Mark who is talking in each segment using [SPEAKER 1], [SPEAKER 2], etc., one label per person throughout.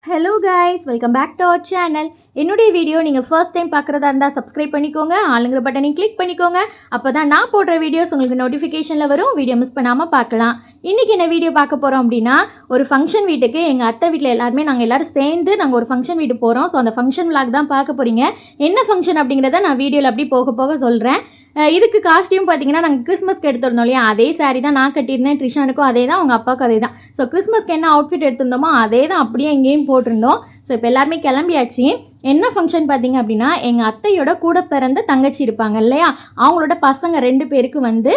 [SPEAKER 1] Hello guys, welcome back to our channel. என்னுடைய video நீங்கள் first time பார்க்குறதா இருந்தால் சப்ஸ்கிரைப் பண்ணிக்கோங்க, ஆளுங்கிற பட்டனையும் கிளிக் பண்ணிக்கோங்க. அப்போ தான் நான் போடுற வீடியோஸ் உங்களுக்கு நோட்டிஃபிகேஷனில் வரும். வீடியோ மிஸ் பண்ணாமல் பார்க்கலாம். இன்றைக்கி என்ன வீடியோ பார்க்க போகிறோம் அப்படின்னா, ஒரு ஃபங்க்ஷன் வீட்டுக்கு எங்கள் அத்தை வீட்டில் எல்லாருமே நாங்கள் எல்லோரும் சேர்ந்து நாங்கள் ஒரு ஃபங்க்ஷன் வீட்டு போகிறோம். ஸோ அந்த ஃபங்க்ஷன் விளாக் தான் பார்க்க போகிறீங்க. என்ன ஃபங்க்ஷன் அப்படிங்கிறத நான் வீடியோவில் அப்படி போக போக சொல்கிறேன். இதுக்கு காஸ்டியூம் பார்த்தீங்கன்னா நாங்கள் கிறிஸ்மஸ்க்கு எடுத்துருந்தோம் இல்லையா, அதே சாரீ தான் நான் கட்டியிருந்தேன். ட்ரிஷானுக்கும் அதே தான், அவங்க அப்பாவுக்கும் அதே தான். ஸோ கிறிஸ்மஸ்க்கு என்ன அவுட்ஃபிட் எடுத்திருந்தோமோ அதே தான் அப்படியே எங்கேயும் போட்டிருந்தோம். ஸோ இப்போ எல்லாருமே கிளம்பியாச்சு. என்ன ஃபங்க்ஷன் பார்த்தீங்க அப்படின்னா, எங்கள் அத்தையோட கூட பிறந்த தங்கச்சி இருப்பாங்க இல்லையா, அவங்களோட பசங்க 2 பேருக்கு வந்து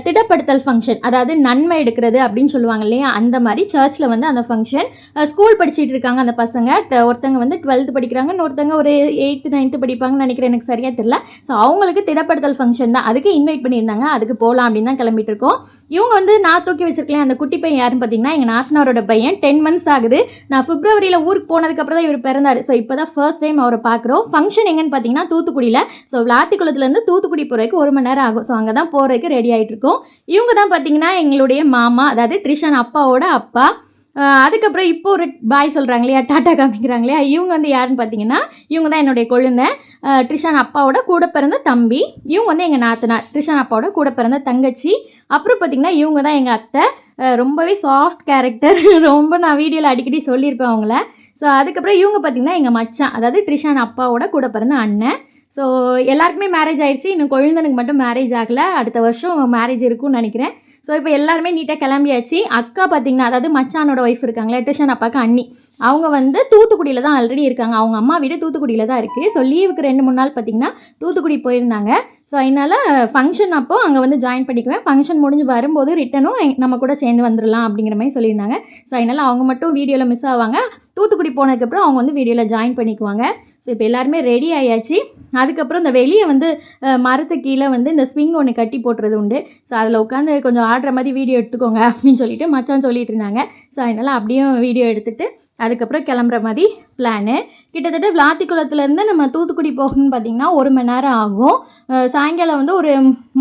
[SPEAKER 1] திடப்படுத்தல் ஃபங்க்ஷன், அதாவது நன்மை எடுக்கிறது அப்படின்னு சொல்லுவாங்க இல்லையா, அந்த மாதிரி சர்ச்சில் வந்து அந்த ஃபங்க்ஷன். ஸ்கூல் படிச்சுட்டு இருக்காங்க அந்த பசங்க. ஒருத்தங்க வந்து 12th படிக்கிறாங்க, இன்னொருத்தங்க ஒரு 8th 9th படிப்பாங்கன்னு நினைக்கிறேன், எனக்கு சரியாக தெரியல. ஸோ அவங்களுக்கு திடப்படுத்தல் ஃபங்க்ஷன் தான், அதுக்கு இன்வைட் பண்ணியிருந்தாங்க. அதுக்கு போகலாம் அப்படின்னு தான் கிளம்பிட்டு இருக்கோம். இவங்க வந்து நான் தூக்கி வச்சிருக்கேன் அந்த குட்டி பையன் யாருன்னு பார்த்தீங்கன்னா எங்கள் நாத்தனாரோட பையன். 10 months ஆகுது. நான் பிப்ரவரியில் ஊருக்கு போனதுக்கப்புறம் தான் இவர் பிறந்தார். ஸோ இப்போ தான் ஃபர்ஸ்ட் டைம் அவரை பார்க்குறோம். ஃபங்க்ஷன் எங்கன்னு பார்த்தீங்கன்னா தூத்துக்குடியில். ஸோ விளாத்திக்குளத்துலேருந்து தூத்துக்குடி போகிறதுக்கு 1 மணி நேரம் ஆகும். ஸோ அங்கே தான் போகிறதுக்கு ரெடி ஆகிட்டு இருக்கோம். இவங்க தான் பார்த்தீங்கன்னா எங்களுடைய மாமா, அதாவது ட்ரிஷான் அப்பாவோட அப்பா. அதுக்கப்புறம் இப்போ ஒரு பாய் சொல்கிறாங்க இல்லையா, டாட்டா காமிக்கிறாங்க இல்லையா, இவங்க வந்து யாருன்னு பார்த்தீங்கன்னா இவங்க தான் என்னுடைய கொழுந்தை, ட்ரிஷான் அப்பாவோட கூட பிறந்த தம்பி. இவங்க வந்து எங்கள் நாத்தனார், ட்ரிஷான் அப்பாவோட கூட பிறந்த தங்கச்சி. அப்புறம் பார்த்திங்கன்னா இவங்க தான் எங்கள் அத்தை. ரொம்பவே சாஃப்ட் கேரக்டர், ரொம்ப நான் வீடியோவில் அடிக்கடி சொல்லியிருப்பேன் அவங்கள. ஸோ அதுக்கப்புறம் இவங்க பார்த்திங்கன்னா எங்கள் மச்சான், அதாவது ட்ரிஷான் அப்பாவோட கூட பிறந்த அண்ணன். ஸோ எல்லாருக்குமே மேரேஜ் ஆகிடுச்சு, இன்னும் கொழுந்தனுக்கு மட்டும் மேரேஜ் ஆகலை. அடுத்த வருஷம் மேரேஜ் இருக்கும்னு நினைக்கிறேன். ஸோ இப்போ எல்லாருமே நீட்டாக கிளம்பியாச்சு. அக்கா பார்த்திங்கன்னா, அதாவது மச்சானோட ஒய்ஃப் இருக்காங்களே, ட்ரிஷான் அப்பாவுக்கு அண்ணி, அவங்க வந்து தூத்துக்குடியில் தான் ஆல்ரெடி இருக்காங்க. அவங்க அம்மா வீடு தூத்துக்குடியில் தான் இருக்குது. ஸோ லீவுக்கு 2-3 நாள் பார்த்திங்கன்னா தூத்துக்குடி போயிருந்தாங்க. ஸோ அதனால் ஃபங்க்ஷன் அப்போ அங்கே வந்து ஜாயின் பண்ணிக்குவேன். ஃபங்க்ஷன் முடிஞ்சு வரும்போது ரிட்டனும் நம்ம கூட சேர்ந்து வந்துடலாம் அப்படிங்கிற மாதிரி சொல்லியிருந்தாங்க. ஸோ அதனால் அவங்க மட்டும் வீடியோவில் மிஸ் ஆவாங்க. தூத்துக்குடி போனதுக்கப்புறம் அவங்க வந்து வீடியோவில் ஜாயின் பண்ணிக்குவாங்க. ஸோ இப்போ எல்லாருமே ரெடி ஆயாச்சு. அதுக்கப்புறம் இந்த வெளியே வந்து மரத்து கீழே வந்து இந்த ஸ்விங் ஒன்று கட்டி போட்டுறது உண்டு. ஸோ அதில் உட்காந்து கொஞ்சம் ஆடுற மாதிரி வீடியோ எடுத்துக்கோங்க அப்படின்னு சொல்லிட்டு மச்சான் சொல்லிட்டு இருந்தாங்க. ஸோ அதனால் அப்படியும் வீடியோ எடுத்துகிட்டு அதுக்கப்புறம் கிளம்புற மாதிரி பிளானு. கிட்டத்தட்ட விளாத்திக்குளத்துலேருந்து நம்ம தூத்துக்குடி போகணும்னு பார்த்திங்கன்னா 1 மணி நேரம் ஆகும். சாயங்காலம் வந்து ஒரு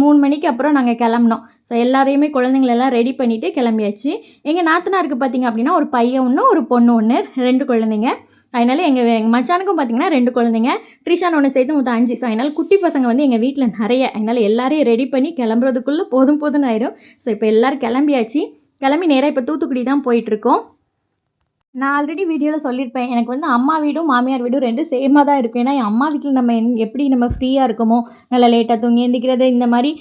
[SPEAKER 1] 3 மணிக்கு அப்புறம் நாங்கள் கிளம்புனோம். ஸோ எல்லாரையுமே குழந்தைங்களெல்லாம் ரெடி பண்ணிவிட்டு கிளம்பியாச்சு. எங்கள் நாத்தனாருக்கு பார்த்திங்க அப்படின்னா ஒரு பையன் ஒன்று, ஒரு பொண்ணு ஒன்று, 2 குழந்தைங்க. அதனால் எங்கள் மச்சானுக்கும் பார்த்திங்கன்னா 2 குழந்தைங்க, ட்ரிஷான் ஒன்று சேர்த்து மொத்தம் 5. ஸோ அதனால் குட்டி பசங்க வந்து எங்கள் வீட்டில் நிறைய. அதனால் எல்லாரையும் ரெடி பண்ணி கிளம்புறதுக்குள்ளே போதும்னு ஆயிரும். ஸோ இப்போ எல்லோரும் கிளம்பியாச்சு. கிளம்பி நேராக இப்போ தூத்துக்குடி தான் போயிட்டுருக்கோம். நான் ஆல்ரெடி வீடியோவில் சொல்லியிருப்பேன், எனக்கு வந்து அம்மா வீடும் மாமியார் வீடும் 2 சேமாக தான் இருக்கும். ஏன்னா என் அம்மா வீட்டில் நம்ம எப்படி நம்ம ஃப்ரீயாக இருக்கோமோ, நல்லா லேட்டாக தூங்கி எழுந்திக்கிறது, இந்த மாதிரி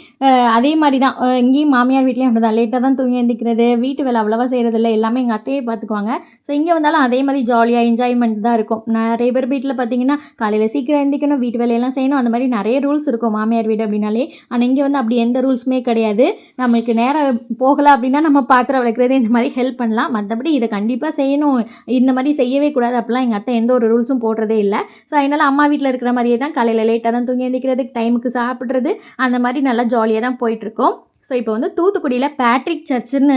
[SPEAKER 1] அதே மாதிரி தான் இங்கேயும் மாமியார் வீட்லேயும் அப்படி தான் லேட்டாக தான் தூங்கி எழுந்திக்கிறது, வீட்டு வேலை அவ்வளோவா செய்கிறதில்ல, எல்லாமே எங்கள் அத்தையே பார்த்துக்குவாங்க. ஸோ இங்கே வந்தாலும் அதே மாதிரி ஜாலியாக என்ஜாய்மெண்ட் தான் இருக்கும். நிறைய பேர் வீட்டில் பார்த்தீங்கன்னா காலையில் சீக்கிரம் எழுந்திக்கணும், வீட்டு வேலையெல்லாம் செய்யணும், அந்த மாதிரி நிறைய ரூல்ஸ் இருக்கும் மாமியார் வீடு அப்படின்னாலே. ஆனால் இங்கே வந்து அப்படி எந்த ரூல்ஸுமே கிடையாது. நம்மளுக்கு நேரம் போகலை அப்படின்னா நம்ம பாத்திரம் விளக்குறது இந்த மாதிரி ஹெல்ப் பண்ணலாம். மற்றபடி இதை கண்டிப்பாக செய்யணும், இந்த மாதிரி செய்யவே கூடாது அப்படிலாம் எங்கள் அத்தை எந்த ஒரு ரூல்ஸும் போடுறதே இல்லை. ஸோ அதனால் அம்மா வீட்டில் இருக்கிற மாதிரியே தான் காலையில் லேட்டாக தான் தூங்கி எழுந்திக்கிறது, டைமுக்கு சாப்பிட்றது, அந்த மாதிரி நல்லா ஜாலியாக தான் போயிட்டுருக்கோம். ஸோ இப்போ வந்து தூத்துக்குடியில் பேட்ரிக் சர்ச்சுன்னு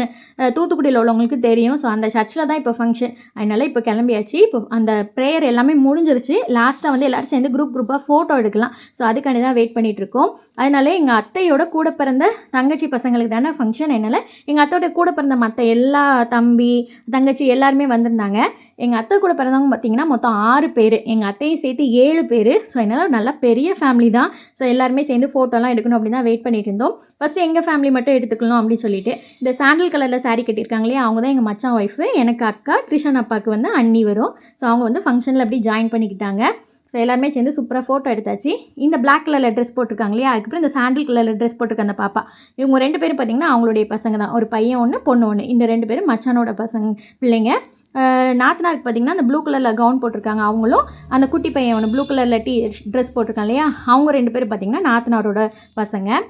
[SPEAKER 1] தூத்துக்குடியில் உள்ளவங்களுக்கு தெரியும். ஸோ அந்த சர்ச்சில் தான் இப்போ ஃபங்க்ஷன். அதனால் இப்போ கிளம்பியாச்சு. இப்போ அந்த ப்ரேயர் எல்லாமே முடிஞ்சிருச்சு. லாஸ்ட்டாக வந்து எல்லோரும் சேர்ந்து குரூப்பாக ஃபோட்டோ எடுக்கலாம். ஸோ அதுக்காண்டி தான் வெயிட் பண்ணிகிட்ருக்கோம். அதனால எங்கள் அத்தையோட கூட பிறந்த தங்கச்சி பசங்களுக்கு தானே ஃபங்க்ஷன். அதனால் எங்கள் அத்தையோட கூட பிறந்த மற்ற எல்லா தம்பி தங்கச்சி எல்லாருமே வந்திருந்தாங்க. எங்கள் அத்தை கூட பிறந்தவங்க பார்த்திங்கன்னா மொத்தம் 6 பேர், எங்கள் அத்தையும் சேர்த்து 7 பேர். ஸோ அதனால் நல்லா பெரிய ஃபேமிலி தான். ஸோ எல்லாருமே சேர்ந்து ஃபோட்டோலாம் எடுக்கணும் அப்படின்னு தான் வெயிட் பண்ணிட்டு இருந்தோம். ஃபஸ்ட்டு எங்கள் ஃபேமிலி மட்டும் எடுத்துக்கணும் அப்படின்னு சொல்லிட்டு இந்த சாண்டில் கலரில் சாரீ கட்டியிருக்காங்க இல்லையா, அவங்க தான் எங்கள் மச்சான் ஒய்ஃபு. எனக்கு அக்கா, ட்ரிஷான் அப்பாவுக்கு வந்து அண்ணி வரும். ஸோ அவங்க வந்து ஃபங்க்ஷனில் அப்படி ஜாயின் பண்ணிக்கிட்டாங்க. ஸோ எல்லாருமே சேர்ந்து சூப்பராக ஃபோட்டோ எடுத்தாச்சு. இந்த பிளாக் கலரில் ட்ரெஸ் போட்டிருக்காங்க இல்லையா, அதுக்கப்புறம் இந்த சாண்டில் கலரில் ட்ரெஸ் போட்டிருக்க அந்த பாப்பா, இவங்க 2 பேரும் பார்த்திங்கன்னா அவங்களுடைய பசங்க தான். ஒரு பையன் ஒன்று, பொண்ணு ஒன்று. இந்த 2 பேரும் மச்சானோட பசங்க பிள்ளைங்க. நாத்தனாருக்கு பார்த்திங்கன்னா அந்த ப்ளூ கலரில் கவுன் போட்டிருக்காங்க அவங்களும். அந்த குட்டி பையன் ஒன்று ப்ளூ கலரில் ட்ரெஸ் போட்டிருக்காங்க இல்லையா, அவங்க 2 பேரும் பார்த்திங்கன்னா நாத்தனாரோட பசங்க.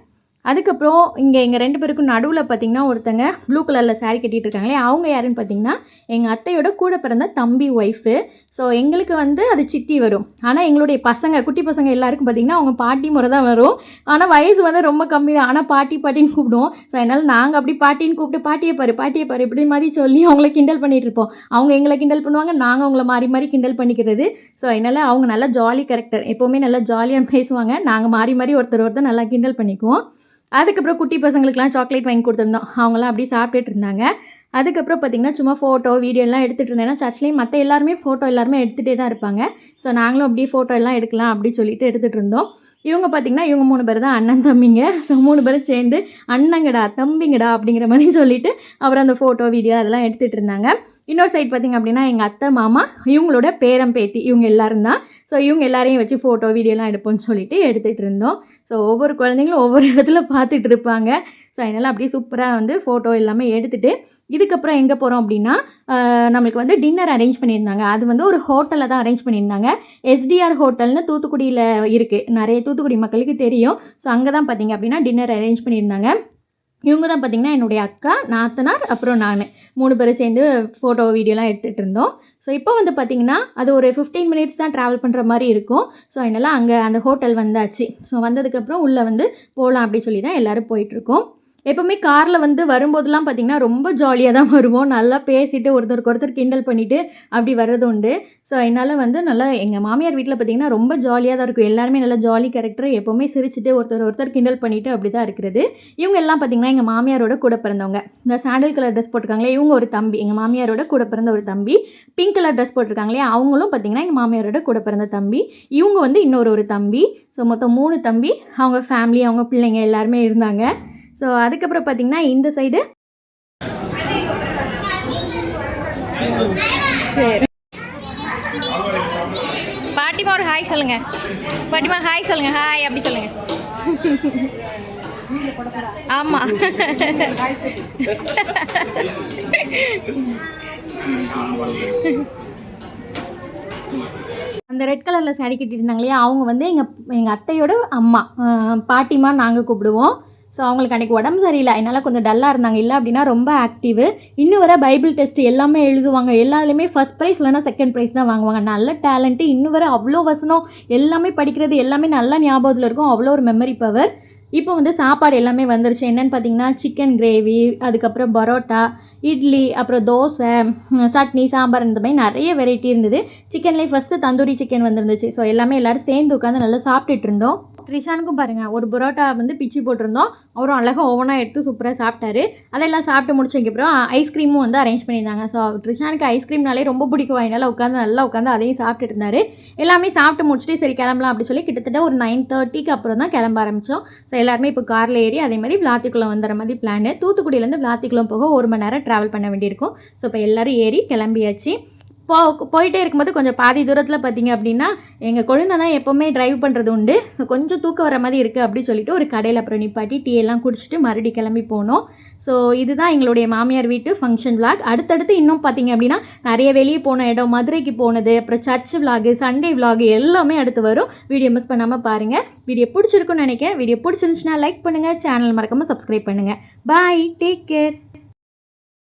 [SPEAKER 1] அதுக்கப்புறம் இங்கே எங்கள் 2 பேருக்கும் நடுவில் பார்த்திங்கன்னா ஒருத்தங்க ப்ளூ கலரில் சாரீ கட்டிகிட்டு இருக்காங்களே, அவங்க யாருன்னு பார்த்திங்கன்னா எங்கள் அத்தையோட கூட பிறந்த தம்பி ஒய்ஃபு. ஸோ எங்களுக்கு வந்து அது சித்தி வரும். ஆனால் எங்களுடைய பசங்க, குட்டி பசங்க எல்லாருக்கும் பார்த்திங்கன்னா அவங்க பாட்டி முறை தான் வரும். ஆனால் வயசு வந்து ரொம்ப கம்மி தான். ஆனால் பாட்டின்னு கூப்பிடுவோம். ஸோ அதனால் நாங்கள் அப்படி பாட்டின்னு கூப்பிட்டு பாட்டியை பாரு இப்படி மாதிரி சொல்லி அவங்கள கிண்டல் பண்ணிகிட்டு இருப்போம். அவங்க எங்களை கிண்டல் பண்ணுவாங்க, நாங்கள் அவங்கள மாறி கிண்டல் பண்ணிக்கிறது. ஸோ அதனால் அவங்க நல்லா ஜாலி கேரக்டர், எப்போவுமே நல்லா ஜாலியாக பேசுவாங்க. நாங்கள் மாறி ஒருத்தர் நல்லா கிண்டல் பண்ணிக்குவோம். அதுக்கப்புறம் குட்டி பசங்களுக்குலாம் சாக்லேட் வாங்கி கொடுத்துருந்தோம். அவங்களாம் அப்படியே சாப்பிட்டுட்டு இருந்தாங்க. அதுக்கப்புறம் பார்த்திங்கன்னா சும்மா ஃபோட்டோ வீடியோலாம் எடுத்துகிட்டு இருந்தேன். ஏன்னா சர்ச்லேயும் மற்ற எல்லாருமே ஃபோட்டோ எல்லாருமே எடுத்துகிட்டே தான் இருப்பாங்க. ஸோ நாங்களும் அப்படியே ஃபோட்டோ எல்லாம் எடுக்கலாம் அப்படின்னு சொல்லிட்டு எடுத்துகிட்டு இருந்தோம். இவங்க பார்த்திங்கன்னா இவங்க 3 பேர் தான் அண்ணன் தம்பிங்க. ஸோ 3 பேரும் சேர்ந்து அண்ணங்கடா தம்பிங்கடா அப்படிங்கிற மாதிரி சொல்லிவிட்டு அப்புறம் அந்த ஃபோட்டோ வீடியோ அதெல்லாம் எடுத்துகிட்டு இருந்தாங்க. இன்னொரு சைட் பார்த்திங்க அப்படின்னா எங்கள் அத்தை மாமா இவங்களோட பேரம் பேத்தி இவங்க எல்லோரும் தான். ஸோ இவங்க எல்லாரையும் வச்சு ஃபோட்டோ வீடியோலாம் எடுப்போம்னு சொல்லிட்டு எடுத்துகிட்டு இருந்தோம். ஸோ ஒவ்வொரு குழந்தைங்களும் ஒவ்வொரு இடத்துல பார்த்துட்டு இருப்பாங்க. ஸோ அதனால் அப்படியே சூப்பராக வந்து ஃபோட்டோ எல்லாமே எடுத்துகிட்டு இதுக்கப்புறம் எங்கே போகிறோம் அப்படின்னா நம்மளுக்கு வந்து டின்னர் அரேஞ்ச் பண்ணியிருந்தாங்க. அது வந்து ஒரு ஹோட்டலில் தான் அரேஞ்ச் பண்ணியிருந்தாங்க. எஸ்டிஆர் ஹோட்டல்னு தூத்துக்குடியில் இருக்குது. நிறைய தூத்துக்குடி மக்களுக்கு தெரியும். ஸோ அங்கே தான் பார்த்திங்க அப்படின்னா டின்னர் அரேஞ்ச் பண்ணியிருந்தாங்க. இவங்க தான் பார்த்திங்கன்னா என்னுடைய அக்கா, நாத்தனார், அப்புறம் நான் 3 பேரும் சேர்ந்து ஃபோட்டோ வீடியோலாம் எடுத்துகிட்டு இருந்தோம். ஸோ இப்போ வந்து பார்த்திங்கன்னா அது ஒரு 15 மினிட்ஸ் தான் ட்ராவல் பண்ணுற மாதிரி இருக்கும். ஸோ அதனால் அங்கே அந்த ஹோட்டல் வந்தாச்சு. ஸோ வந்ததுக்கப்புறம் உள்ளே வந்து போகலாம் அப்படி சொல்லி தான் எல்லோரும் போயிட்டுருக்கோம். எப்போவுமே காரில் வந்து வரும்போதெல்லாம் பார்த்திங்கன்னா ரொம்ப ஜாலியாக தான் வருவோம். நல்லா பேசிட்டு ஒருத்தருக்கு ஒருத்தர் கிண்டல் பண்ணிவிட்டு அப்படி வர்றது உண்டு. ஸோ என்னால் வந்து நல்லா எங்கள் மாமியார் வீட்டில் பார்த்திங்கன்னா ரொம்ப ஜாலியாக தான் இருக்கும். எல்லாருமே நல்லா ஜாலி கேரக்டர், எப்போவுமே சிரிச்சுட்டு ஒருத்தர் கிண்டல் பண்ணிவிட்டு அப்படி தான் இருக்கிறது. இவங்க எல்லாம் பார்த்திங்கன்னா எங்கள் மாமியாரோட கூட பிறந்தவங்க. இந்த சாண்டில் கலர் ட்ரெஸ் போட்டிருக்காங்களே இவங்க ஒரு தம்பி, எங்கள் மாமியாரோட கூட பிறந்த ஒரு தம்பி. பிங்க் கலர் ட்ரெஸ் போட்டிருக்காங்களே அவங்களும் பார்த்திங்கன்னா எங்கள் மாமியாரோட கூட பிறந்த தம்பி. இவங்க வந்து இன்னொரு தம்பி. ஸோ மொத்தம் 3 தம்பி. அவங்க ஃபேமிலி, அவங்க பிள்ளைங்க எல்லாருமே இருந்தாங்க. ஸோ அதுக்கப்புறம் பார்த்திங்கன்னா இந்த சைடு சரி பாட்டிமா ஒரு ஹாய் சொல்லுங்கள். பாட்டிமா ஹாய் சொல்லுங்கள். ஹாய் அப்படி சொல்லுங்கள். ஆமாம் அந்த ரெட் கலரில் சாரி கட்டிட்டு இருந்தாங்க இல்லையா அவங்க வந்து எங்கள் அத்தையோட அம்மா, பாட்டிமா நாங்கள் கூப்பிடுவோம். ஸோ அவங்களுக்கு அன்றைக்கி உடம்பு சரியில்லை, அதனால் கொஞ்சம் டல்லாக இருந்தாங்க. இல்லை அப்படின்னா ரொம்ப ஆக்டிவு. இன்னும் வர பைபிள் டெஸ்ட் எல்லாமே எழுதுவாங்க. எல்லாத்துலேயுமே ஃபஸ்ட் ப்ரைஸ் இல்லைனா செகண்ட் ப்ரைஸ் தான் வாங்குவாங்க. நல்ல டேலண்ட்டு. இன்னும் வர அவ்வளோ வசனம் எல்லாமே படிக்கிறது எல்லாமே நல்லா ஞாபகத்தில் இருக்கும். அவ்வளோ ஒரு மெமரி பவர். இப்போ வந்து சாப்பாடு எல்லாமே வந்துருச்சு. என்னென்னு பார்த்தீங்கன்னா சிக்கன் கிரேவி, அதுக்கப்புறம் பரோட்டா, இட்லி, அப்புறம் தோசை, சட்னி, சாம்பார், இந்த மாதிரி நிறைய வெரைட்டி இருந்தது. சிக்கன்லேயே ஃபஸ்ட்டு தந்தூரி சிக்கன் வந்துருந்துச்சு. ஸோ எல்லாமே எல்லோரும் சேர்ந்து உட்காந்து நல்லா சாப்பிட்டுட்டு இருந்தோம். ரிஷானுக்கும் பாருங்கள் ஒரு பரோட்டா வந்து பிச்சு போட்டிருந்தோம். அவரும் அழகாக ஓவனாக எடுத்து சூப்பராக சாப்பிட்டாரு. அதெல்லாம் சாப்பிட்டு முடிச்சதுக்கப்புறம் ஐஸ்கிரீமும் வந்து அரேஞ்ச் பண்ணியிருந்தாங்க. ஸோ ரிஷானுக்கு ஐஸ்கிரீம்னாலே ரொம்ப பிடிக்கும். அதனால் நல்லா உட்காந்து அதையும் சாப்பிட்டுட்டு இருந்தார். எல்லாமே சாப்பிட்டு முடிச்சுட்டு சரி கிளம்பலாம் அப்படி சொல்லி கிட்டத்தட்ட ஒரு 9:30க்கு அப்புறம் தான் கிளம்ப ஆரம்பித்தோம். ஸோ எல்லாருமே இப்போ காரில் ஏறி அதே மாதிரி விளாத்திக்குளம் வந்துற மாதிரி பிளான். தூத்துக்குடியிலேருந்து விளாத்திக்குளம் போக 1 மணி நேரம் ட்ராவல் பண்ண வேண்டியிருக்கும். ஸோ இப்போ எல்லோரும் ஏறி கிளம்பியாச்சு. போயிட்டே இருக்கும்போது கொஞ்சம் பாதி தூரத்தில் பார்த்திங்க அப்படின்னா எங்கள் குழந்தை தான் எப்போவுமே ட்ரைவ் பண்ணுறது உண்டு. ஸோ கொஞ்சம் தூக்கம் வர மாதிரி இருக்குது அப்படின்னு சொல்லிட்டு ஒரு கடையில் அப்புறம் நிப்பாட்டி டீ எல்லாம் குடிச்சிட்டு மறுபடியும் கிளம்பி போனோம். ஸோ இதுதான் எங்களுடைய மாமியார் வீட்டு ஃபங்க்ஷன் விளாக். அடுத்தடுத்து இன்னும் பார்த்திங்க அப்படின்னா நிறைய வெளியே போன இடம், மதுரைக்கு போனது, அப்புறம் சர்ச் விளாகு, சண்டே விளாகு எல்லாமே அடுத்து வரும். வீடியோ மிஸ் பண்ணாமல் பாருங்கள். வீடியோ பிடிச்சிருக்குன்னு நினைக்கிறேன். வீடியோ பிடிச்சிருந்துச்சுன்னா லைக் பண்ணுங்கள், சேனல் மறக்காமல் சப்ஸ்கிரைப் பண்ணுங்கள். பாய், டேக் கேர்.